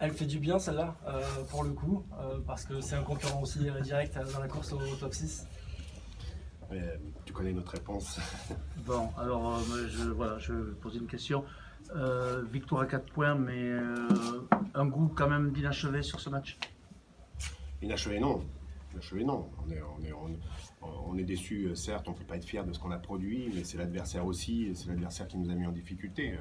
Elle fait du bien celle-là, pour le coup, parce que c'est un concurrent aussi direct dans la course au top 6. Tu connais notre réponse. Bon, alors voilà, je vais poser une question. Victoire à 4 points, mais un goût quand même d'inachevé sur ce match. Inachevé, non. Inachevé, non. On est déçu, certes, on ne peut pas être fier de ce qu'on a produit, mais c'est l'adversaire aussi, et c'est l'adversaire qui nous a mis en difficulté.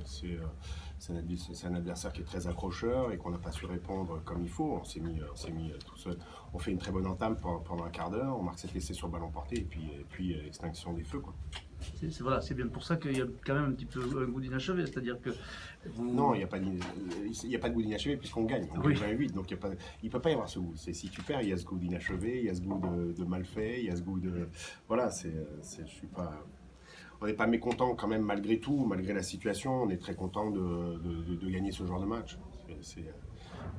C'est un adversaire qui est très accrocheur et qu'on n'a pas su répondre comme il faut. On s'est mis tout seul. On fait une très bonne entame pendant un quart d'heure, on marque cet essai sur le ballon porté, et puis extinction des feux, quoi. Voilà, c'est bien pour ça qu'il y a quand même un petit peu un goût d'inachevé, c'est-à-dire que Non, il n'y a pas de goût d'inachevé puisqu'on gagne. On gagne jamais vite, donc il ne peut pas y avoir ce goût. Si tu perds, il y a ce goût d'inachevé, il y a ce goût de mal fait, il y a ce goût de... Voilà, je suis pas... On n'est pas mécontent quand même malgré tout, malgré la situation. On est très content de gagner ce genre de match. C'est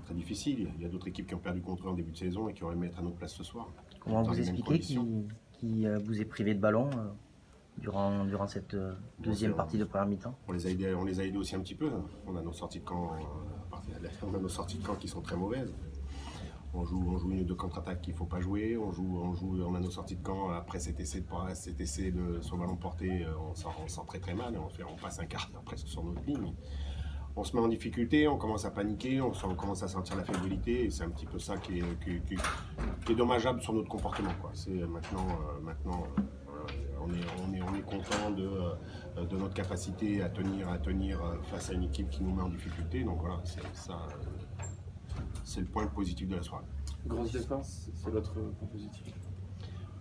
très difficile. Il y a d'autres équipes qui ont perdu contre eux en début de saison et qui auraient aimé être à notre place ce soir. Comment vous expliquez qui vous est privé de ballon durant cette deuxième partie de première mi-temps? On les a aidés aussi un petit peu. On a nos sorties de camp, qui sont très mauvaises. On joue une ou deux contre-attaques qu'il ne faut pas jouer. On a nos sorties de camp après cet essai sur le ballon porté. On sent très très mal. On passe un quart d'heure presque sur notre ligne. On se met en difficulté, on commence à paniquer, on commence à sentir la fébrilité. Et c'est un petit peu ça qui est dommageable sur notre comportement, quoi. C'est maintenant on est content de notre capacité à tenir face à une équipe qui nous met en difficulté. Donc voilà, c'est le point positif de la soirée. Grosse défense, c'est l'autre point positif.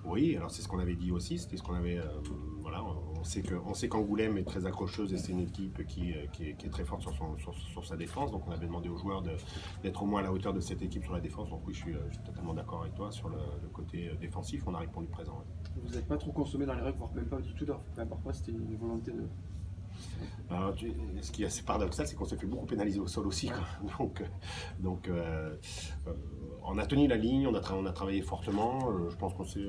Oui, alors c'est ce qu'on avait dit aussi, c'était ce qu'on avait... voilà, on sait qu'Angoulême est très accrocheuse et c'est une équipe qui est très forte sur sa défense. Donc on avait demandé aux joueurs d'être au moins à la hauteur de cette équipe sur la défense. Donc oui, je suis totalement d'accord avec toi sur le côté défensif, on a répondu présent. Ouais. Vous n'êtes pas trop consommé dans les règles, voire même pas du tout. Parfois c'était une volonté de... Alors, ce qui est assez paradoxal, c'est qu'on s'est fait beaucoup pénaliser au sol aussi. Donc on a tenu la ligne, on a travaillé fortement. Je pense qu'on s'est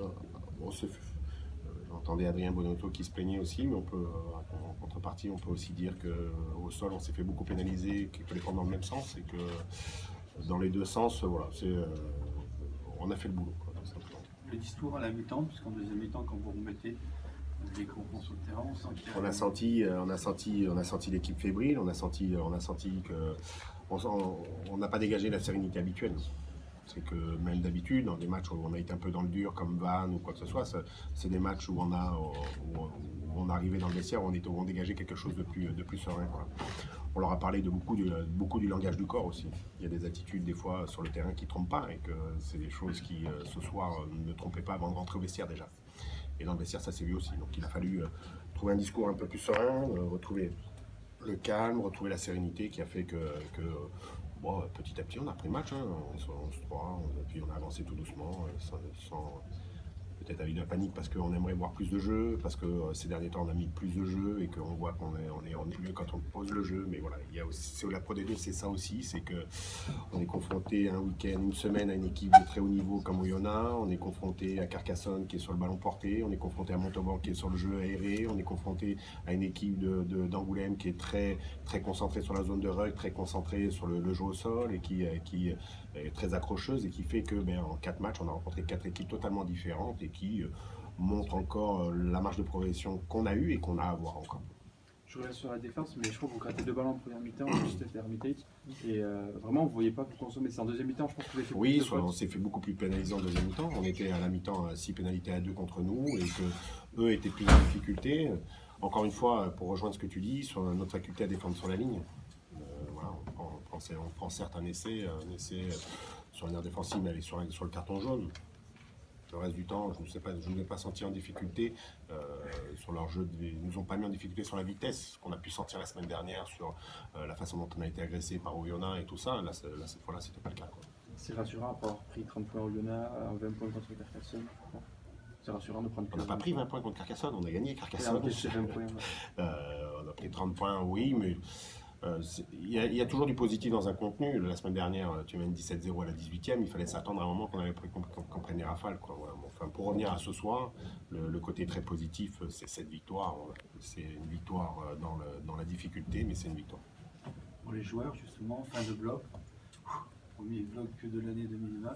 j'entendais Adrien Bonotto qui se plaignait aussi, mais on peut, en contrepartie, on peut aussi dire qu'au sol, on s'est fait beaucoup pénaliser, qu'il faut les prendre dans le même sens et que dans les deux sens, voilà, on a fait le boulot, quoi, tout simplement. Le discours à la mi-temps, puisqu'en deuxième mi-temps, quand vous remettez les groupements sur le terrain, on a senti l'équipe fébrile, on a senti que on n'a pas dégagé la sérénité habituelle. C'est que même d'habitude, dans des matchs où on a été un peu dans le dur, comme Vannes ou quoi que ce soit, c'est des matchs où on arrivait dans le vestiaire, où on dégageait quelque chose de plus serein, quoi. On leur a parlé de beaucoup du langage du corps aussi. Il y a des attitudes des fois sur le terrain qui ne trompent pas et que c'est des choses qui, ce soir, ne trompaient pas avant de rentrer au vestiaire déjà. Et dans le vestiaire, ça s'est vu aussi. Donc il a fallu trouver un discours un peu plus serein, retrouver le calme, retrouver la sérénité qui a fait que bon, petit à petit, on a pris le match, hein, 11-3, puis on a avancé tout doucement, sans peut-être avec de la panique parce qu'on aimerait voir plus de jeux, parce que ces derniers temps on a mis plus de jeux et qu'on voit qu'on est mieux quand on pose le jeu. Mais voilà, il y a aussi, la Pro D2, c'est ça aussi, c'est qu'on est confronté un week-end, une semaine à une équipe de très haut niveau comme Oyonnax, on est confronté à Carcassonne qui est sur le ballon porté, on est confronté à Montauban qui est sur le jeu aéré, on est confronté à une équipe d'Angoulême qui est très, très concentrée sur la zone de rug, très concentrée sur le jeu au sol et qui est très accrocheuse et qui fait que en 4 matchs, on a rencontré 4 équipes totalement différentes et qui montrent encore la marge de progression qu'on a eue et qu'on a à avoir encore. Je reviens sur la défense, mais je crois que vous grattez 2 ballons en première mi-temps, juste after mi-temps, et vraiment vous ne voyez pas vous consommer. C'est en deuxième mi-temps, je pense que vous avez fait oui, plus de fautes. On s'est fait beaucoup plus pénaliser en deuxième mi-temps. On était à la mi-temps à 6 pénalités à 2 contre nous et que eux étaient plus en difficulté. Encore une fois, pour rejoindre ce que tu dis, sur notre faculté à défendre sur la ligne, voilà, on prend certes un essai sur une aire défensive, mais elle est sur le carton jaune. Le reste du temps, je ne l'ai pas senti en difficulté sur leur jeu. Ils ne nous ont pas mis en difficulté sur la vitesse qu'on a pu sentir la semaine dernière sur la façon dont on a été agressé par Oyonnax et tout ça. Là cette fois-là, c'était pas le cas, quoi. C'est rassurant après avoir pris 30 points au Oyonnax, 20 points contre Carcassonne. Bon. C'est rassurant de prendre. On n'a pas pris 20 points contre Carcassonne, on a gagné Carcassonne. Ouais. On a pris 30 points, oui, mais il y a toujours du positif dans un contenu. La semaine dernière, tu mènes 17-0 à la 18e, il fallait s'attendre à un moment qu'on prenne les rafales, quoi. Voilà. Bon, enfin, pour revenir à ce soir, le côté très positif, c'est cette victoire. C'est une victoire dans la difficulté, mais c'est une victoire. Pour les joueurs, justement, fin de bloc, premier bloc de l'année 2020.